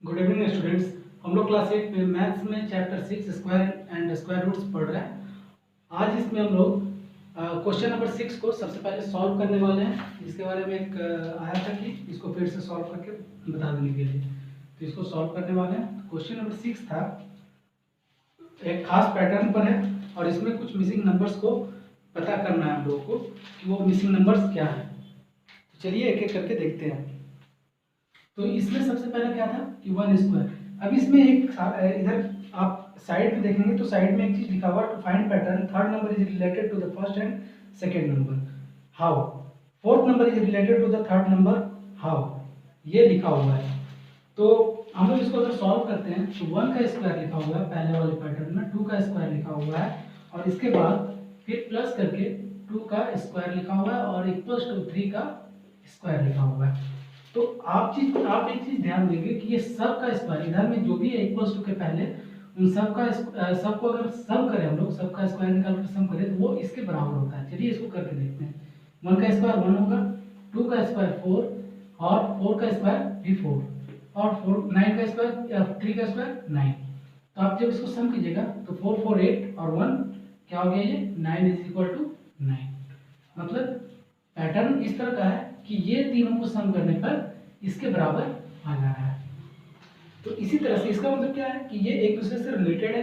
Good evening students. हम लोग class 8 में मैथ्स में chapter 6 square and square roots पढ़ रहे हैं। आज इसमें हम लोग क्वेश्चन नंबर 6 को सबसे पहले सॉल्व करने वाले हैं। इसके बारे में एक आया था कि इसको फिर से सॉल्व करके बता देने के लिए, तो इसको सॉल्व करने वाले हैं। क्वेश्चन नंबर 6 था, एक खास पैटर्न पर है और इसमें कुछ मिसिंग नंबर्स को पता करना है हम लोगों को कि वो मिसिंग नंबर्स क्या है। तो चलिए एक एक करके देखते हैं। तो इसमें सबसे पहले क्या था कि 1 स्क्वायर। अब इसमें एक इधर आप साइड पे देखेंगे तो साइड में एक चीज लिखा हुआ to find pattern third number is related to the first and second number how, fourth number is related to the third number how, ये लिखा हुआ है। तो हम लोग इसको अगर सॉल्व करते हैं तो 1 का स्क्वायर लिखा हुआ है पहले वाले पैटर्न में, 2 का स्क्वायर लिखा हुआ है और इसके बाद फिर प्लस करके 2 का स्क्वायर लिखा हुआ है और इक्वल्स टू 3 का स्क्वायर लिखा हुआ है। तो आप एक चीज ध्यान देंगे कि ये सब का स्क्वायर इधर में जो भी है इक्वल्स टू के पहले उन सब का सबको अगर सम करें, हम लोग सब का स्क्वायर निकाल कर सम करें तो वो इसके बराबर होता है। चलिए इसको करके देखते हैं। 1 का स्क्वायर 1 होगा, 2 का स्क्वायर 4 और 4 का स्क्वायर भी 4 और 9 का स्क्वायर 3 का स्क्वायर 9। तो आप जब इसको सम कीजिएगा तो 4 4 8 और 1 क्या हो गया, ये 9 इज इक्वल टू 9। मतलब पैटर्न इस तरह का है कि ये तीनों को सम करने पर इसके बराबर आ जा रहा है। तो इसी तरह से इसका मतलब क्या है कि ये एक दूसरे से रिलेटेड है।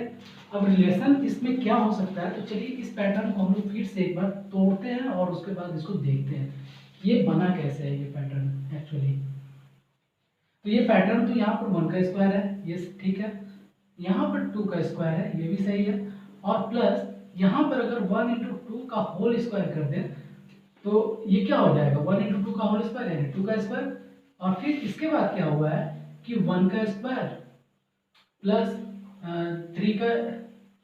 अब रिलेशन इसमें क्या हो सकता है, तो चलिए इस पैटर्न को हम लोग फिर से एक बार तोड़ते हैं और उसके बाद इसको देखते हैं कि ये बना कैसे है ये पैटर्न एक्चुअली। तो ये पैटर्न तो यहाँ पर 1 का स्क्वायर है, ये ठीक है। यहाँ पर 2 का स्क्वायर है, ये भी सही है। और प्लस यहाँ पर अगर 1 इंटू 2 का होल स्क्वायर कर दें तो ये क्या हो जाएगा, 1 इंटू 2 का होल स्क्वायर यानी 2 का स्क्वायर। और फिर इसके बाद क्या हुआ है कि 1 का स्क्वायर प्लस 3 का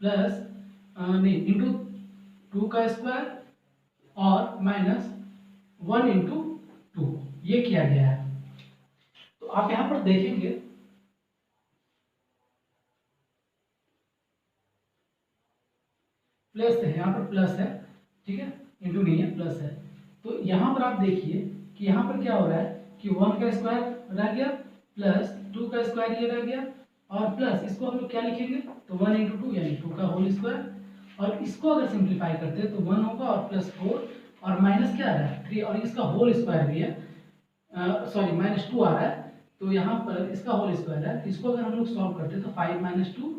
प्लस नहीं इंटू 2 का स्क्वायर और माइनस 1 इंटू 2, ये किया गया है। तो आप यहां पर देखेंगे प्लस है, यहाँ पर प्लस है, ठीक है, इंटू नहीं है प्लस है। तो यहाँ पर आप देखिए कि यहाँ पर क्या हो रहा है कि 1 का स्क्वायर रह गया प्लस 2 का स्क्वायर ये रह गया और प्लस इसको हम लोग क्या लिखेंगे तो 1 इंटू 2 यानी 2 का होल स्क्वायर। और इसको अगर सिंप्लीफाई करते हैं तो 1 होगा और प्लस 4 और माइनस क्या आ रहा है 3 और इसका होल स्क्वायर भी है, सॉरी माइनस 2 आ रहा है। तो यहाँ पर इसका होल स्क्वायर है, तो इसको अगर हम लोग सॉल्व करते हैं तो 5 माइनस 2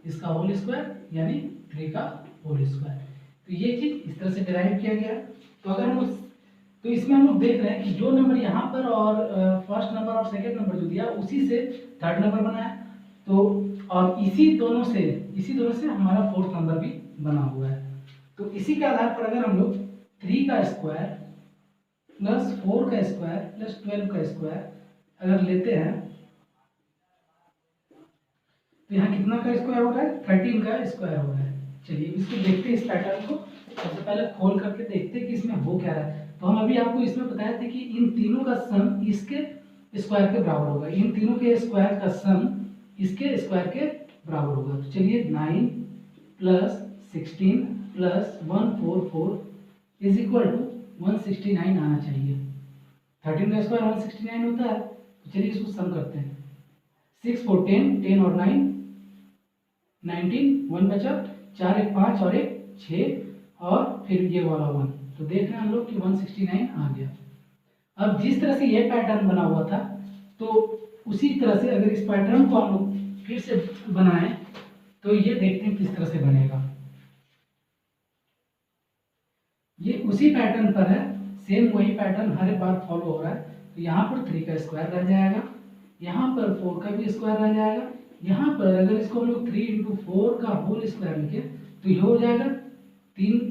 इसका होल स्क्वायर यानी 3 का होल स्क्वायर। तो ये चीज इस तरह से डिराइव किया गया है। तो अगर हम तो इसमें हम लोग देख रहे हैं कि जो नंबर यहाँ पर और फर्स्ट नंबर और सेकंड नंबर जो दिया उसी से थर्ड नंबर बना है। तो और इसी दोनों से हमारा फोर्थ नंबर भी बना हुआ है। तो इसी के आधार पर अगर हम लोग 3 का स्क्वायर प्लस 4 का स्क्वायर प्लस 12 का स्क्वायर अगर लेते हैं तो यहाँ कितना का स्क्वायर हो रहा है 13 का स्क्वायर हो रहा है। चलिए इसको देखते हैं, इस पैटर्न को सबसे पहले खोल करके देखते हैं कि इसमें हो क्या रहा है। तो हम अभी आपको इसमें बताया था कि इन तीनों का सम इसके स्क्वायर के बराबर होगा, इन तीनों के स्क्वायर का सम इसके स्क्वायर के बराबर होगा। तो चलिए 9 plus 16 plus 144 is equal to 169 आना चाहिए। 13 का स्क्वायर 169 होता है। तो चलिए इसको सम करते हैं। 6 4 10 10 और 9 19, 1 बचा, 4 1 5 और 1 6 और फिर ये वाला 1। तो देख रहे हैं हम लोग कि 169 आ गया। अब जिस तरह से ये पैटर्न बना हुआ था तो उसी तरह से अगर इस पैटर्न को हम लोग फिर से बनाएं तो ये देखते हैं किस तरह से बनेगा। ये उसी पैटर्न पर है, सेम वही पैटर्न हर बार फॉलो हो रहा है। तो यहाँ पर 3 का स्क्वायर रह जाएगा, यहाँ पर 4 का भी स्क्वायर रह जाएगा, यहाँ पर अगर इसको हम लोग 3 इंटू 4 का होल स्क्वायर लिखे तो ये हो जाएगा 3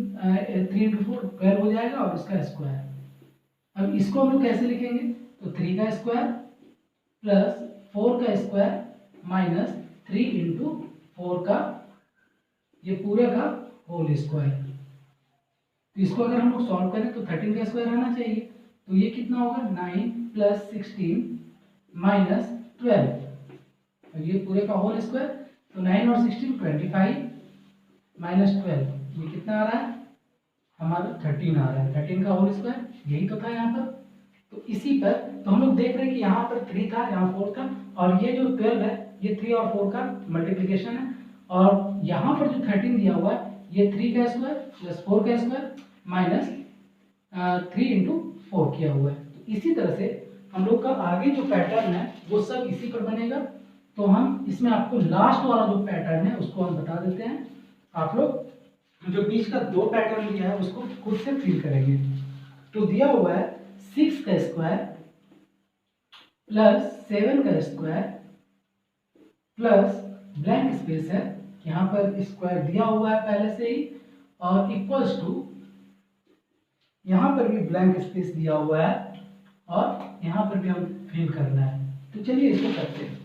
इंटू 4 12 हो जाएगा और इसका स्क्वायर। अब इसको हम लोग कैसे लिखेंगे तो 3 का स्क्वायर प्लस 4 का स्क्वायर माइनस 3 इंटू 4 का ये पूरे का होल स्क्वायर। तो इसको अगर हम लोग सॉल्व करें तो 13 का स्क्वायर आना चाहिए। तो ये कितना होगा 9 प्लस 16 माइनस 12 और ये पूरे का होल स्क्वायर। तो 9 और 16 25 माइनस 12 ये कितना आ रहा है हमारा 13 आ रहा है। 13 का होल स्क्वायर यही तो था यहाँ पर। तो इसी पर तो हम लोग देख रहे हैं कि यहाँ पर 3 था, यहाँ 4 था, और ये जो 12 है ये 3 और 4 का मल्टीप्लिकेशन है, और यहाँ पर जो 13 दिया हुआ है ये 3 का स्क्वायर प्लस 4 का स्क्वायर माइनस 3 इंटू 4 किया हुआ है। तो इसी तरह से हम लोग का आगे जो पैटर्न है वो सब इसी पर बनेगा। तो हम इसमें आपको लास्ट वाला जो पैटर्न है उसको हम बता देते हैं, आप लोग जो बीच का 2 पैटर्न दिया है उसको खुद से फिल करेंगे। तो दिया हुआ है 6 का स्क्वायर प्लस 7 का स्क्वायर प्लस ब्लैंक स्पेस है, यहाँ पर स्क्वायर दिया हुआ है पहले से ही, और इक्वल्स टू यहाँ पर भी ब्लैंक स्पेस दिया हुआ है और यहाँ पर भी हम फिल करना है। तो चलिए इसको करते हैं।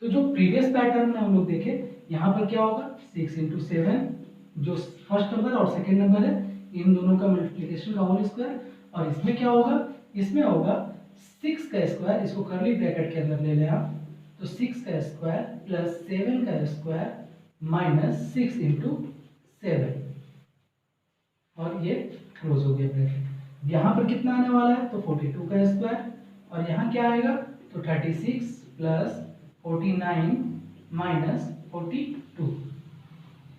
तो जो प्रीवियस पैटर्न में हम लोग देखे, यहाँ पर क्या होगा 6 इंटू 7 जो फर्स्ट नंबर और सेकेंड नंबर है इन दोनों का मल्टीप्लिकेशन का होल स्क्वायर, और इसमें क्या होगा, इसमें होगा 6 का स्क्वायर, इसको करली ब्रैकेट के अंदर ले लें आप, तो 6 का स्क्वायर प्लस 7 का स्क्वायर माइनस 6 इंटू 7, और ये क्लोज हो गया ब्रैकेट। यहाँ पर कितना आने वाला है, तो 42 का स्क्वायर, और यहाँ क्या आएगा, तो 36 प्लस 49 माइनस 42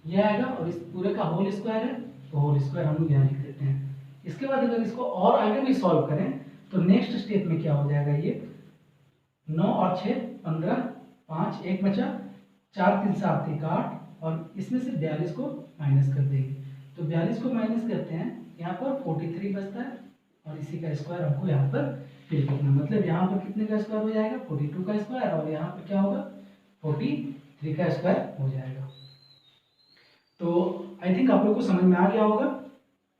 ये आएगा, और इस पूरे का होल स्क्वायर है तो होल स्क्वायर हम लोग यहाँ लिख देते हैं। इसके बाद अगर इसको और आगे भी सॉल्व करें तो नेक्स्ट स्टेप में क्या हो जाएगा, ये 9 और 6 15, 5 1 बचा, 4 3 7 1 8, और इसमें से 42 को माइनस कर देंगे। तो 42 को माइनस करते हैं, यहाँ पर 43 बचता है, और इसी का स्क्वायर हमको यहाँ पर फिल करना, मतलब यहाँ पर कितने का स्क्वायर हो जाएगा 42 का स्क्वायर, और यहाँ पर क्या होगा 43 का स्क्वायर हो जाएगा। तो आई थिंक आप लोग को समझ में आ गया होगा।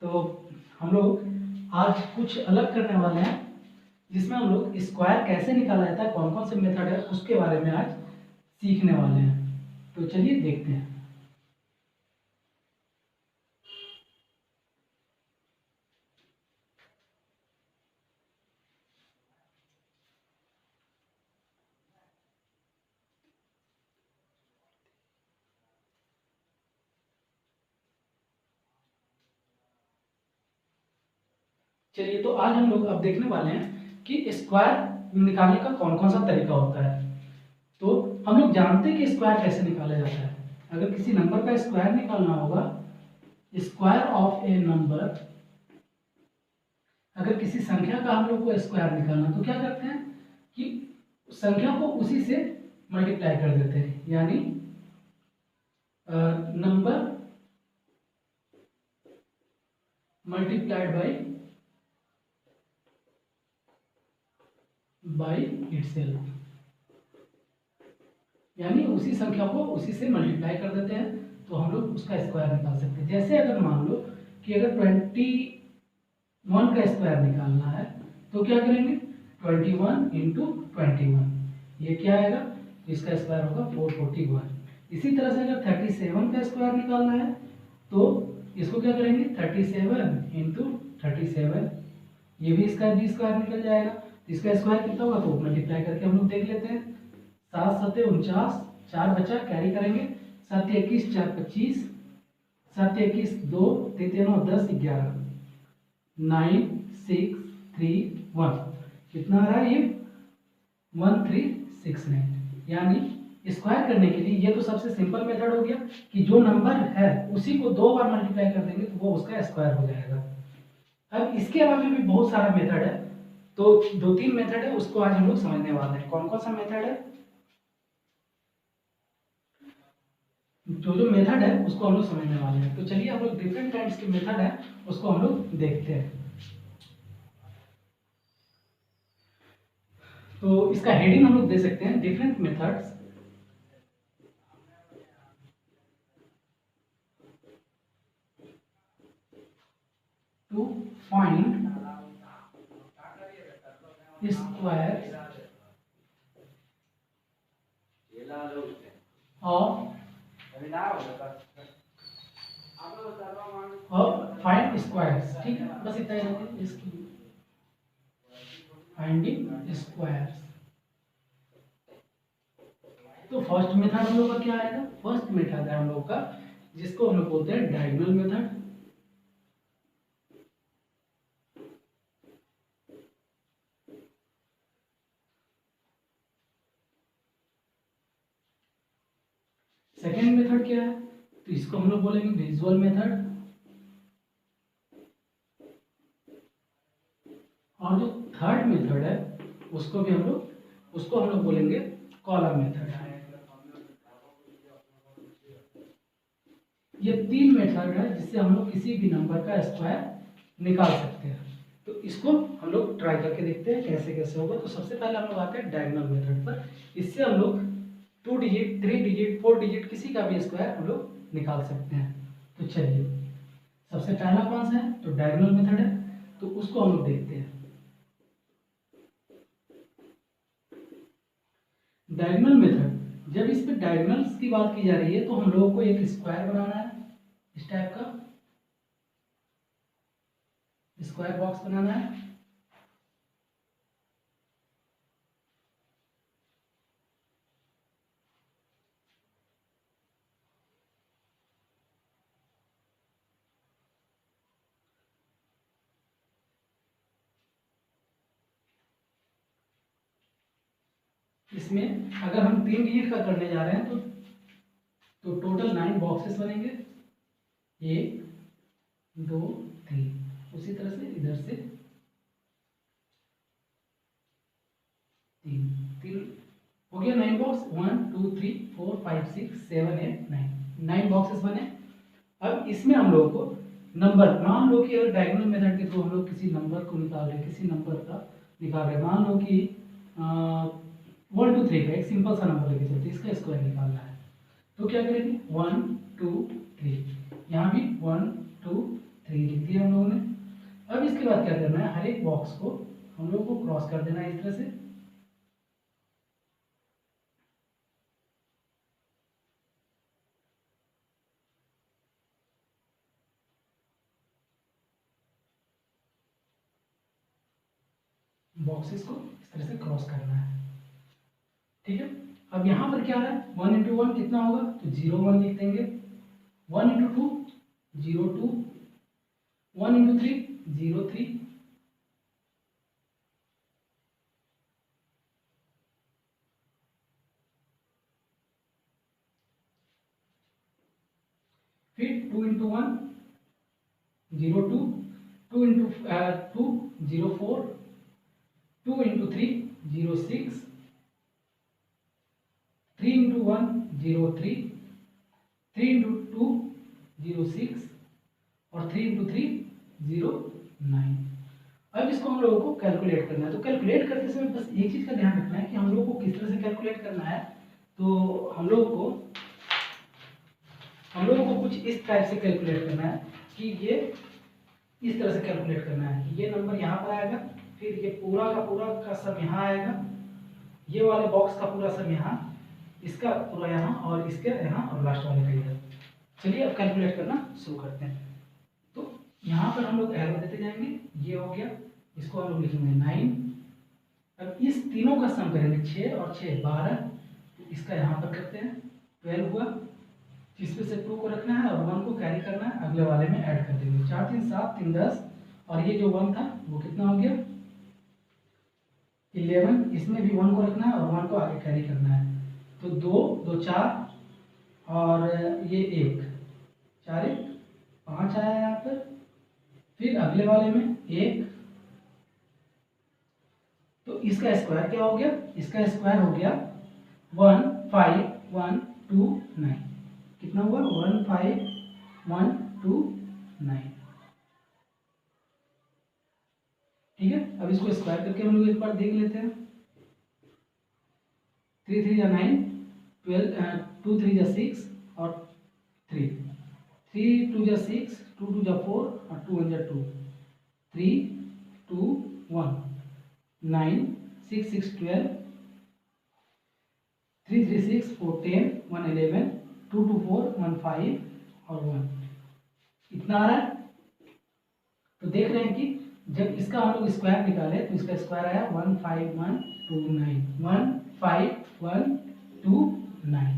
तो हम लोग आज कुछ अलग करने वाले हैं, जिसमें हम लोग स्क्वायर कैसे निकाला जाता है, कौन कौन से मेथड है उसके बारे में आज सीखने वाले हैं। तो चलिए देखते हैं। चलिए तो आज हम लोग अब देखने वाले हैं कि स्क्वायर निकालने का कौन कौन सा तरीका होता है। तो हम लोग जानते हैं कि स्क्वायर कैसे निकाला जाता है। अगर किसी नंबर का स्क्वायर निकालना होगा, स्क्वायर ऑफ ए नंबर, अगर किसी संख्या का हम लोग को स्क्वायर निकालना तो क्या करते हैं कि संख्या को उसी से मल्टीप्लाई कर देते हैं, यानी नंबर मल्टीप्लाइड बाय इटसेल्फ, यानी उसी संख्या को उसी से मल्टीप्लाई कर देते हैं तो हम लोग उसका स्क्वायर निकाल सकते हैं। जैसे अगर मान लो कि अगर 21 का स्क्वायर निकालना है तो क्या करेंगे 21 इंटू 21, ये क्या आएगा, तो इसका स्क्वायर होगा 441। इसी तरह से अगर 37 का स्क्वायर निकालना है तो इसको क्या करेंगे 37 इंटू 37, ये भी इसका भी स्क्वायर निकल जाएगा। इसका स्क्वायर कितना होगा तो मल्टीप्लाई करके हम लोग देख लेते हैं। 7 7 49, 4 बचा, कैरी करेंगे, 7 21 4 25, 7 21 2 3 9 10 11, 9 6 3 1, कितना आ रहा है ये 1369। यानी स्क्वायर करने के लिए ये तो सबसे सिंपल मेथड हो गया कि जो नंबर है उसी को 2 बार मल्टीप्लाई कर देंगे तो वो उसका स्क्वायर हो जाएगा। अब इसके अलावा भी बहुत सारा मेथड है, तो 2-3 मेथड है उसको आज हम लोग समझने वाले हैं। कौन कौन सा मेथड है, जो मेथड है उसको हम लोग समझने वाले हैं। तो चलिए हम लोग डिफरेंट काइंड्स के मेथड है उसको हम लोग देखते हैं। तो इसका हेडिंग हम लोग दे सकते हैं different methods to find square और फाइंड स्क्वायर्स, ठीक है, बस इतना ही इसकी फाइंडिंग स्क्वायर्स। तो फर्स्ट मेथड हम लोग का क्या आएगा, फर्स्ट मेथड है हम लोग का जिसको हम लोग बोलते हैं डायगोनल मेथड। सेकेंड मेथड क्या है, तो इसको हम लोग बोलेंगे विजुअल मेथड, और जो थर्ड मेथड है उसको हम लोग बोलेंगे कॉलम मेथड। ये 3 मेथड है जिससे हम लोग किसी भी नंबर का स्क्वायर निकाल सकते हैं। तो इसको हम लोग ट्राई करके देखते हैं कैसे कैसे होगा। तो सबसे पहले हम लोग आते हैं डायगोनल मेथड पर। इससे हम लोग 2 डिजिट, 3 डिजिट, 4 डिजिट किसी का भी स्क्वायर हम लोग निकाल सकते हैं। तो चलिए सबसे पहला कौन सा है, तो डायगोनल मेथड है, तो उसको हम लोग देखते हैं। डायगोनल मेथड, जब इस पे डायगोनल्स की बात की जा रही है तो हम लोगों को एक स्क्वायर बनाना है, इस टाइप का स्क्वायर बॉक्स बनाना है। इसमें अगर हम 3 डिजिट का करने जा रहे हैं तो टोटल 9 बॉक्सेस बनेंगे, 1 2 3। उसी तरह से इधर से 3 3 हो गया 9 बॉक्स, 1 2 3 4 5 6 7 8 9 बॉक्सेस बने। अब इसमें हम लोगों को नंबर, मान लो कि अगर डायगोनल मेथड के थ्रू हम लोग किसी नंबर को निकाल रहे हैं, किसी नंबर का निकाल रहे हैं, मान लो कि 1 2 3 का एक सिंपल सा नंबर लेके चलते, इसका स्क्वायर निकालना है। तो क्या करेंगे, 1 2 3, यहाँ भी 1 2 3 लिख दिया हम लोगों ने। अब इसके बाद क्या करना है, हर एक बॉक्स को हम लोग को क्रॉस कर देना है इस तरह से। बॉक्सेस को इस तरह से क्रॉस करना है, ठीक है। अब यहाँ पर क्या है, 1 इंटू 1 कितना होगा, तो 0 1 लिख देंगे। 1 इंटू 2 0 2, 1 इंटू 3 0 3, फिर 2 into 1 0 2, 2 into 2 0 4, 2 into 3 0 6, 3 into 1 0 3, 3 into 2 0 6 और 3 इंटू 3 0 9। अब इसको हम लोगों को कैलकुलेट करना है। तो कैलकुलेट करते समय बस एक चीज़ का ध्यान रखना है कि हम लोगों को किस तरह से कैलकुलेट करना है। तो हम लोगों को कुछ इस टाइप से कैलकुलेट करना है कि ये इस तरह से कैलकुलेट करना है कि ये नंबर यहाँ पर आएगा, फिर ये पूरा का सम यहाँ आएगा, ये वाले बॉक्स का पूरा सम यहाँ, इसका पूरा यहाँ और इसके यहाँ और लास्ट वाले का इधर। चलिए अब कैलकुलेट करना शुरू करते हैं। तो यहाँ पर हम लोग एरो देते जाएंगे, ये हो गया, इसको हम लोग लिखेंगे 9। अब इस तीनों का सम करेंगे, 6 और 6 12, तो इसका यहाँ पर करते हैं 12 हुआ। इसमें से 2 को रखना है और 1 को कैरी करना है, अगले वाले में ऐड कर देंगे। 4 3 7 3 10, और ये जो 1 था वो कितना हो गया 11। इसमें भी 1 को रखना है और 1 को आगे कैरी करना है, तो 2 2 4 और ये 1 4 1 5 आया यहाँ पर। फिर अगले वाले में 1, तो इसका स्क्वायर क्या हो गया, इसका स्क्वायर हो गया 1 5 1 2 9। कितना हुआ 1 5 1 2 9, ठीक है। अब इसको स्क्वायर करके हम लोग एक बार देख लेते हैं। 3 3 या 9, 12 2 3 या 6 और 3 3 2 या 6, 2 2 या 4 और 2 1 या 2, 3 2 1 9 6 6 12, 3 3 6 4 10 1 11, 2 2 4 1 5 और 1, इतना आ रहा है। तो देख रहे हैं कि जब इसका हम लोग स्क्वायर निकाले तो इसका स्क्वायर आया 1 5 1 2 9, 1 5 1 2 9।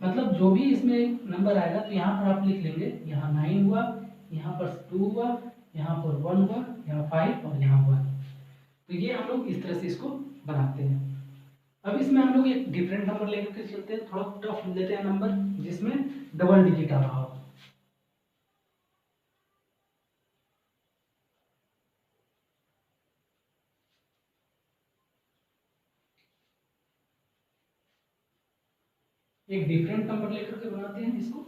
मतलब जो भी इसमें नंबर आएगा तो यहाँ पर आप लिख लेंगे, यहाँ 9 हुआ, यहाँ पर 2 हुआ, यहाँ पर 1 हुआ, यहाँ 5 और यहाँ 1। तो ये हम लोग इस तरह से इसको बनाते हैं। अब इसमें हम लोग एक डिफरेंट नंबर लेकर के चलते हैं, थोड़ा टफ लेते हैं नंबर जिसमें डबल डिजिट आ रहा हो। एक डिफरेंट नंबर लेकर के बनाते हैं इसको।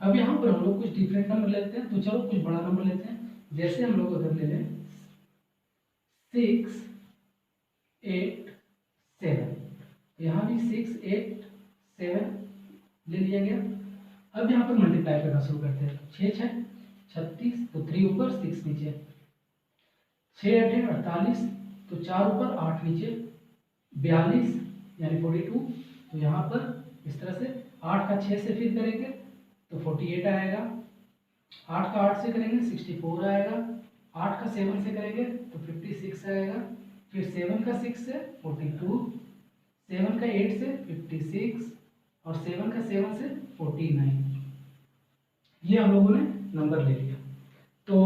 अब यहाँ पर हम लोग कुछ डिफरेंट नंबर लेते हैं, तो चलो कुछ बड़ा नंबर लेते हैं। जैसे हम लोग अगर ले लें 6 8 7, यहाँ भी 6 8 7 ले लिया गया। अब यहाँ पर मल्टीप्लाई करना शुरू करते हैं। 6 6 36, तो 3 ऊपर 6 नीचे, 6 8 48, तो 4 ऊपर 8 नीचे, 42 यानी 42। तो यहाँ पर इस तरह से 8 का 6 से फिर करेंगे तो 48 आएगा, 8 का 8 से करेंगे 64 आएगा, 8 का 7 से करेंगे तो 56 आएगा, फिर 7 का 6 से 42, 7 का 8 से 56 और 7 का 7 से 49। ये हम लोगों ने नंबर ले लिया। तो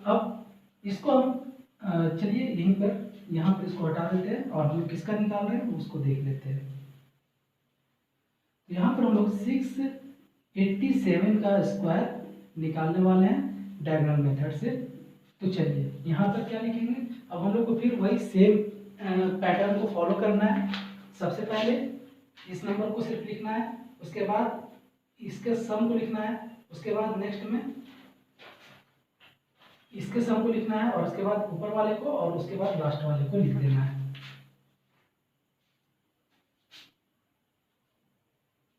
अब इसको हम चलिए यहीं पर यहाँ पर इसको हटा देते हैं और हम किसका निकाल रहे हैं उसको देख लेते हैं। यहाँ पर हम लोग 687 का स्क्वायर निकालने वाले हैं डायगोनल मेथड से। तो चलिए यहाँ पर क्या लिखेंगे, अब हम लोग को फिर वही सेम पैटर्न को फॉलो करना है। सबसे पहले इस नंबर को सिर्फ लिखना है, उसके बाद इसके सम को लिखना है, उसके बाद नेक्स्ट में इसके सम को लिखना है और उसके बाद ऊपर वाले को और उसके बाद लास्ट वाले को लिख देना है।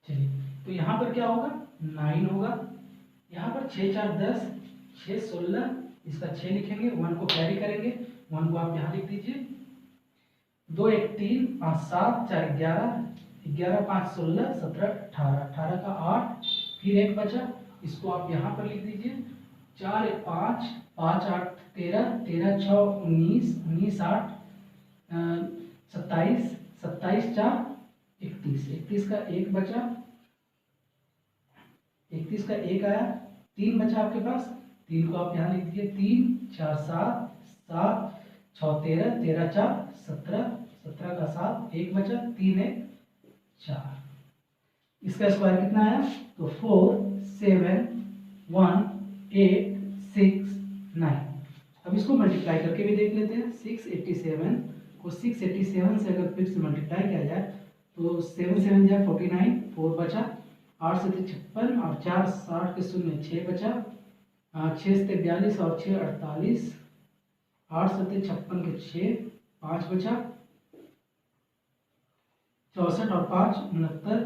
चलिए तो यहाँ पर क्या होगा 9 होगा, यहाँ पर 6 4 10, 6 16, इसका 6 लिखेंगे, 1 को कैरी करेंगे, 1 को आप यहाँ लिख दीजिए, 2 1 3 5 7 4 11, 11 5 16 17 18, 18 का 8, फिर 1 बचा, इसको आप यहाँ पर लिख दीजिए, 4 1 5 5 8 13, 13 6 19, 19 8 27, 27 4 31, 31 का 1 बचा, 31 का 1 आया, 3 बचा आपके पास, 3 को आप यहाँ लिख दीजिए, 3 4 7 7 6 13, 13 4 17, 17 का 7, 1 बचा, 3 1 4। इसका स्क्वायर कितना आया, तो 4 7 1 8 6 9। अब इसको मल्टीप्लाई करके भी देख लेते हैं। 687 को 687 से अगर फिर से मल्टीप्लाई किया जाए तो 7 7 जाए 49, 4 बचा, 8 से 56 और 4 60 के 0 6 बचा, 6 से 42 और 6 48, 8 से 56 के 6 5 बचा, 64 और 5 69,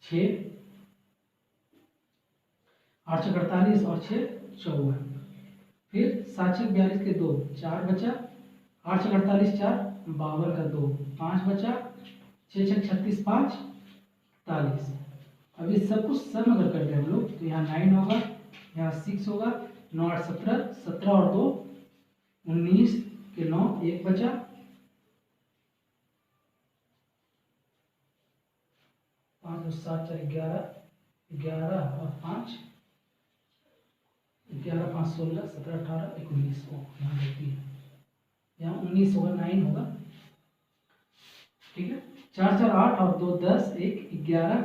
6 8 से 48 और 6 54, फिर 7 से 42 के 2 4 बचा, 8 से 48 4 52 का 2 5 बचा, 6 6 36 5 48। अब इस सब कुछ सम अगर कर दें हम लोग तो यहाँ 9 होगा, यहाँ 6 होगा, 9 8 17, 17 और 2 19 के 9 1 बचा, 5 और 7 4 11, 11 और 5 11 5 16 17 18 19 को यहाँ देखती है, यहाँ 19 होगा, 9 होगा, ठीक है। 4 4 8 और 2 10 1 11,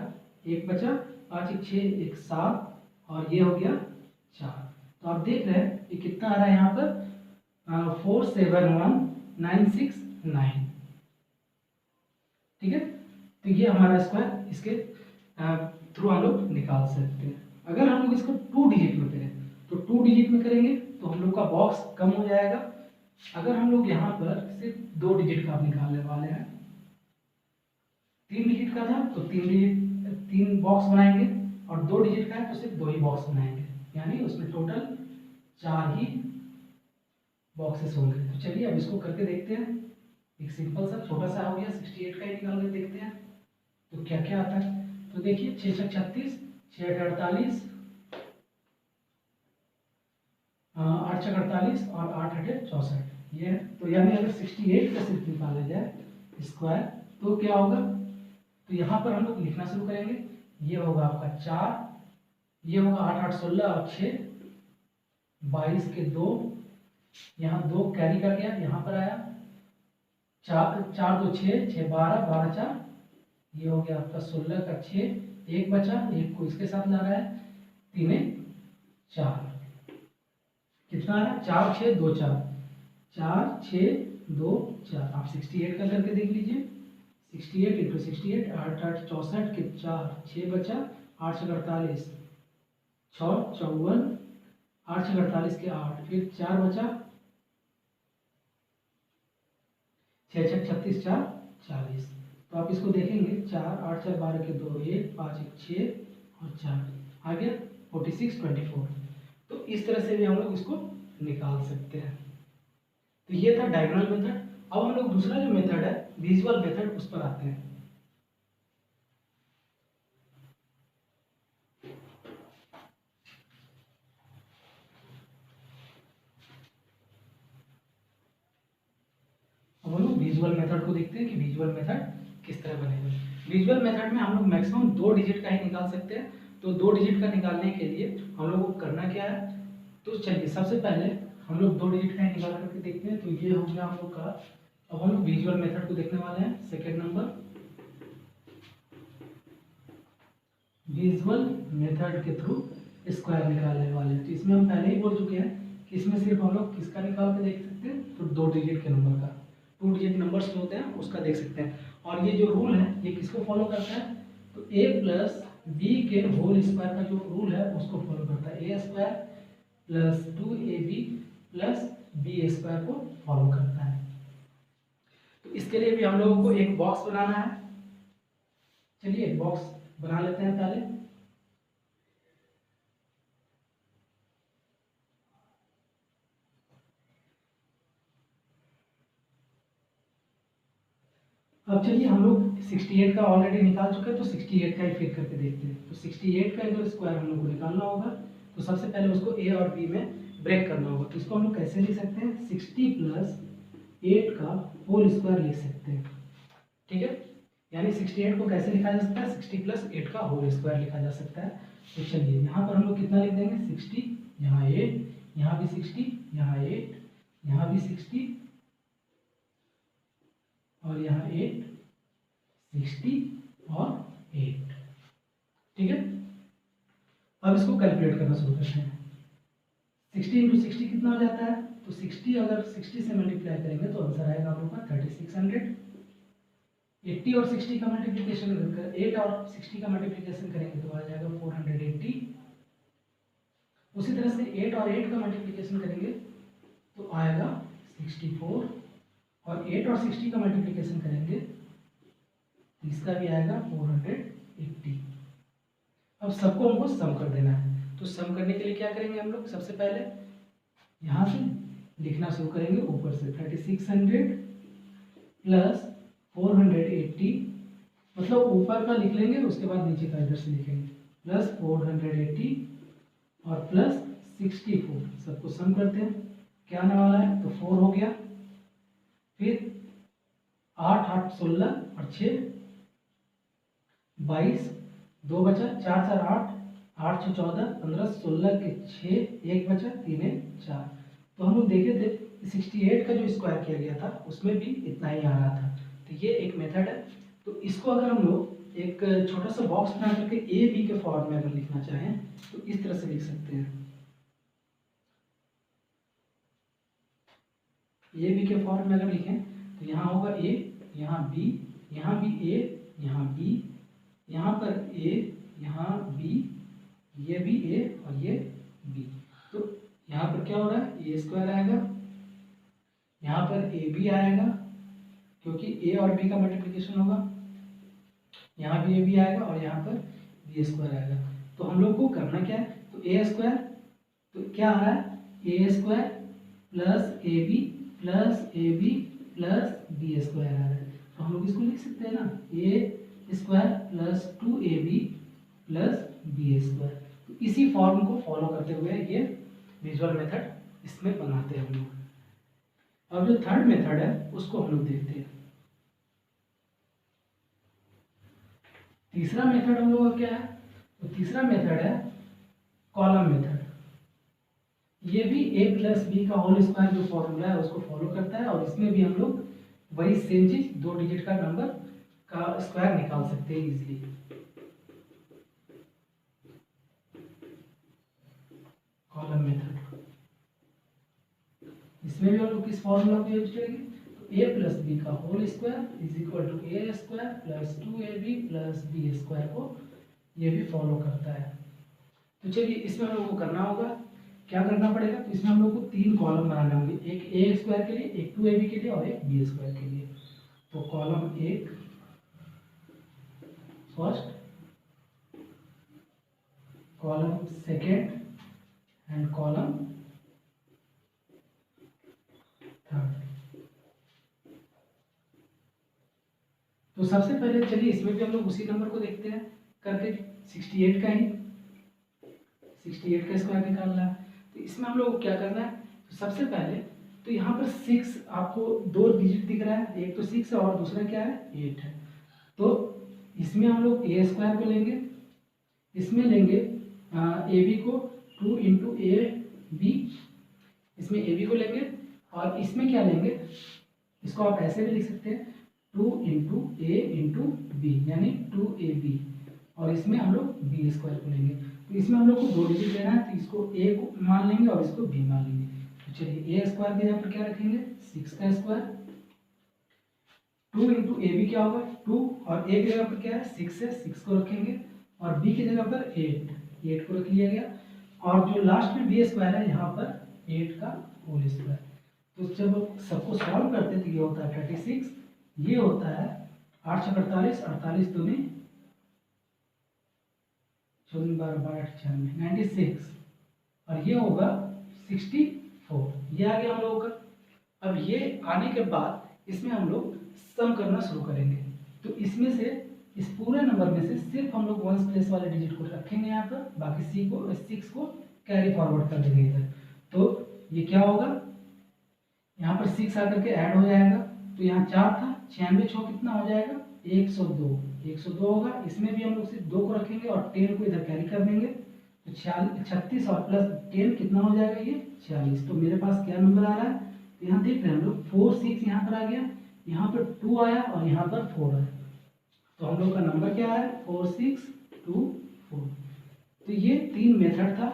1 बचा, 5 1 6 1 7 और ये हो गया 4। तो आप देख रहे हैं ये कितना आ रहा है यहाँ पर 4 7 1 9 6 9, ठीक है। तो ये हमारा स्क्वायर इसके थ्रू हम लोग निकाल सकते हैं। अगर हम लोग इसको 2 डिजिट में करें तो 2 डिजिट में करेंगे तो हम लोग का बॉक्स कम हो जाएगा। अगर हम लोग यहाँ पर सिर्फ 2 डिजिट का निकालने वाले हैं, 3 डिजिट का था तो 3 बॉक्स बनाएंगे और 2 डिजिट का है तो सिर्फ 2 ही बॉक्स बनाएंगे, यानी उसमें टोटल 4 ही बॉक्सेस होंगे। तो चलिए अब इसको करके देखते हैं। एक सिंपल सा छोटा सा हो गया, 68 का ही निकाल के देखते हैं तो क्या क्या आता है। तो देखिए 6 6 36, 6 8 48, 8 छः 48 और 8 अठे 64 ये है। तो यानी अगर 68 का सिर्फ निकाला जाए स्क्वायर तो क्या होगा, तो यहाँ पर हम लोग लिखना शुरू करेंगे। ये होगा आपका 4, ये होगा 8 8 16 और 6 22 के 2, यहाँ 2 कैरी कर गया, यहाँ पर आया 4 4 2 6 6 12 12 4, ये हो गया आपका 16 का 6, एक बचा, एक को इसके साथ ला रहा है, 3 4, कितना आया 4 6 2 4 4 6 2 4। आप 68 का करके देख लीजिए, 68 इंटू 68 8 8 64 के 4, 6 बचा, 8 6 48 6 54, 8 6 48 के 8, फिर 4 बचा, 6 6 36 4 40। तो आप इसको देखेंगे 4 8 4 12 के 2 1 5 1 6 और 4 आ गया 46 24। तो इस तरह से भी हम लोग इसको निकाल सकते हैं। तो ये था डायगोनल मेथड। अब हम लोग दूसरा जो मेथड है विजुअल मेथड उस पर आते हैं। अब हम लोग विजुअल मेथड को देखते हैं कि विजुअल मेथड किस तरह बनेगा। विजुअल मेथड में हम लोग मैक्सिमम 2 डिजिट का ही निकाल सकते हैं। तो 2 डिजिट का निकालने के लिए हम लोग को करना क्या है, तो चलिए सबसे पहले हम लोग 2 डिजिट का ही निकाल करके देखते हैं। तो ये हो गया हम लोग का। अब हम लोग विजुअल मेथड को देखने वाले हैं। सेकेंड नंबर विजुअल मेथड के थ्रू स्क्वायर निकालने वाले हैं। तो इसमें हम पहले ही बोल चुके हैं कि इसमें सिर्फ हम लोग किसका निकाल के देख सकते हैं, तो 2 डिजिट के नंबर का, 2 डिजिट नंबर्स जो होते हैं उसका देख सकते हैं। और ये जो रूल है ये किसको फॉलो करता है, तो a प्लस बी के होल स्क्वायर का जो रूल है उसको फॉलो करता है। A square plus 2ab plus B square को फॉलो करता है। तो इसके लिए भी हम लोगों को एक बॉक्स बनाना है। चलिए एक बॉक्स बना लेते हैं पहले। अब चलिए हम लोग 68 का ऑलरेडी निकाल चुके हैं, तो 68 का ही फिर करके देखते हैं। तो 68 का अगर स्क्वायर हम लोग को निकालना होगा तो सबसे पहले उसको ए और बी में ब्रेक करना होगा। तो इसको हम लोग कैसे लिख सकते हैं, 60 प्लस 8 का होल स्क्वायर लिख सकते हैं। ठीक है, यानी 68 को कैसे लिखा जा सकता है, 60 प्लस 8 का होल स्क्वायर लिखा जा सकता है। तो चलिए यहाँ पर हम लोग कितना लिख देंगे, 60, यहाँ 8, यहाँ भी 60, यहाँ 8, यहाँ भी 60 और यहाँ 8, 60 और 8। ठीक है, अब इसको कैलकुलेट करना शुरू करते हैं। 60 इंटू 60 कितना हो जाता है, तो 60 अगर 60 से मल्टीप्लाई करेंगे तो आंसर आएगा आप लोग का 3600। 80 और 60 का मल्टीप्लिकेशन कर 8 और 60 का मल्टीप्लिकेशन करेंगे तो आ जाएगा 480। उसी तरह से 8 और 8 का मल्टीप्लिकेशन करेंगे तो आएगा 64 और 8 और 60 का मल्टीप्लिकेशन करेंगे तो इसका भी आएगा 480। अब सबको हमको सम कर देना है। तो सम करने के लिए क्या करेंगे हम लोग, सबसे पहले यहाँ से लिखना शुरू करेंगे ऊपर से 3600 प्लस 480, मतलब ऊपर का लिख लेंगे उसके बाद नीचे का इधर से लिखेंगे, प्लस 480 और प्लस 64। सबको सम करते हैं, क्या आने वाला है, तो 4 हो गया, फिर 8 8 16 और 6 22, 2 बचा, 4 4 8, 8 6 14 15 16 के 6, 1 बचा, 3 4। तो हम लोग देखे थे 68 का जो स्क्वायर किया गया था उसमें भी इतना ही आ रहा था। तो ये एक मेथड है। तो इसको अगर हम लोग एक छोटा सा बॉक्स बना करके ए बी के फॉर्म में अगर लिखना चाहें तो इस तरह से लिख सकते हैं। ए बी के फॉर्म में अगर लिखें तो यहाँ होगा ए, यहाँ बी, यहाँ भी ए, यहाँ बी, यहाँ पर ए, यहाँ बी, ये भी ए और ये बी। तो यहाँ पर क्या हो रहा है, ए स्क्वायर आएगा, यहाँ पर ए बी आएगा क्योंकि ए और बी का मल्टीप्लिकेशन होगा, यहाँ भी ए बी आएगा और यहाँ पर बी स्क्वायर आएगा। तो हम लोग को करना क्या है, तो ए स्क्वायर, तो क्या आ रहा है, a square plus a b plus a b plus B square आ रहा है। तो हम लोग इसको लिख सकते हैं ना, a square plus 2ab plus B square. तो इसी फॉर्म को फॉलो करते हुए ये विजुअल मेथड इसमें बनाते हैं हम लोग। अब जो थर्ड मेथड है उसको हम लोग देखते हैं। तीसरा मेथड हम लोग का क्या है? तो तीसरा मेथड है कॉलम मेथड। ये भी a प्लस बी का होल स्क्वायर जो फॉर्मूला है उसको फॉलो करता है, और इसमें भी हम लोग वही सेम चीज 2 डिजिट का नंबर का स्क्वायर निकाल सकते हैं इजीली। कॉलम मेथड, इसमें भी हम लोग किस फॉर्मूला को यूज करेंगे? तो a प्लस बी का whole square is equal to A square plus 2ab plus B square को ये भी फॉलो करता है। तो चलिए इसमें हम लोग को करना होगा, क्या करना पड़ेगा? तो इसमें हम लोग को 3 कॉलम बनाने होंगे, एक ए स्क्वायर के लिए, एक 2ab के लिए और एक बी स्क्वायर के लिए। तो column 1 first, column second and column third. तो सबसे पहले चलिए इसमें भी हम लोग उसी नंबर को देखते हैं करके, 68 का ही 68 का स्क्वायर निकालना है। तो इसमें हम लोग को क्या करना है? तो सबसे पहले तो यहाँ पर 6 आपको 2 डिजिट दिख रहा है, एक तो 6 है और दूसरा क्या है 8 है। तो इसमें हम लोग ए स्क्वायर को लेंगे, इसमें लेंगे ए बी को 2 इंटू ए बी, इसमें ए बी को लेंगे, और इसमें क्या लेंगे? इसको आप ऐसे भी लिख सकते हैं 2 इंटू ए इंटू बी, यानी 2ab, और इसमें हम लोग बी स्क्वायर को लेंगे। तो इसमें हम लोग को 2 डिजिट लेना है, तो इसको ए को मान लेंगे और इसको बी मान लेंगे। तो चलिए ए स्क्वायर की जगह पर क्या रखेंगे? 6 का स्क्वायर, 2 इंटू ए बी क्या होगा 2, और ए की जगह पर क्या है 6 है, 6 को रखेंगे, और बी की जगह पर 8 को रख लिया गया, और जो लास्ट में बी स्क्वायर है यहाँ पर 8 का होल स्क्वायर। तो जब सबको सॉल्व करते हैं तो ये होता है 36, ये होता है 8 से 48, 48 दूनी 96, और ये होगा 64, ये आ गया हम लोगों का। अब ये आने के बाद इसमें हम लोग सम करना शुरू करेंगे। तो इसमें से इस पूरे नंबर में से सिर्फ हम लोग वंस प्लेस वाले डिजिट को रखेंगे यहाँ पर, बाकी 6 को कैरी फॉरवर्ड कर देंगे इधर। तो ये क्या होगा? यहाँ पर 6 आकर के ऐड हो जाएगा, तो यहाँ 4 था, 96 6 कितना हो जाएगा 102 होगा। इसमें भी हम लोग सिर्फ 2 को रखेंगे और 10 को इधर कैरी कर देंगे, तो 36 और प्लस 10 कितना हो जाएगा? ये 46। तो मेरे पास क्या नंबर आ रहा है? तो यहाँ देख रहे हैं हम लोग 4 6 यहाँ पर आ गया, यहाँ पर 2 आया और यहाँ पर 4 आया। तो हम लोग का नंबर क्या है? 4 6 2 4। तो ये 3 मेथड था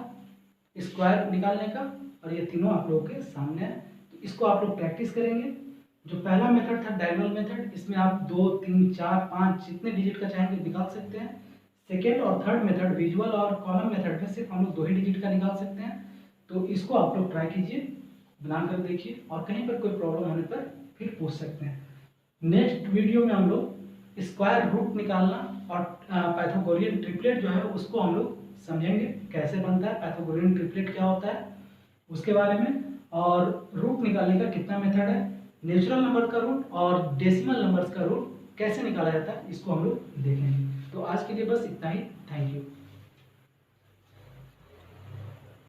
स्क्वायर निकालने का, और ये तीनों आप लोगों के सामने है। तो इसको आप लोग प्रैक्टिस करेंगे। जो पहला मेथड था डायगोनल मेथड, इसमें आप 2 3 4 5 जितने डिजिट का चाहेंगे निकाल सकते हैं। सेकेंड और थर्ड मेथड विजुअल और कॉलम मेथड में सिर्फ हम लोग 2 ही डिजिट का निकाल सकते हैं। तो इसको आप लोग ट्राई कीजिए, बना कर देखिए, और कहीं पर कोई प्रॉब्लम होने पर फिर पूछ सकते हैं। नेक्स्ट वीडियो में हम लोग स्क्वायर रूट निकालना और पाइथागोरियन ट्रिपलेट जो है उसको हम लोग समझेंगे, कैसे बनता है, पाइथागोरियन ट्रिपलेट क्या होता है उसके बारे में, और रूट निकालने का कितना मेथड है, नेचुरल नंबर का रूट और डेसिमल नंबर्स का रूट कैसे निकाला जाता है, इसको हम लोग देखेंगे। तो आज के लिए बस इतना ही। Thank you.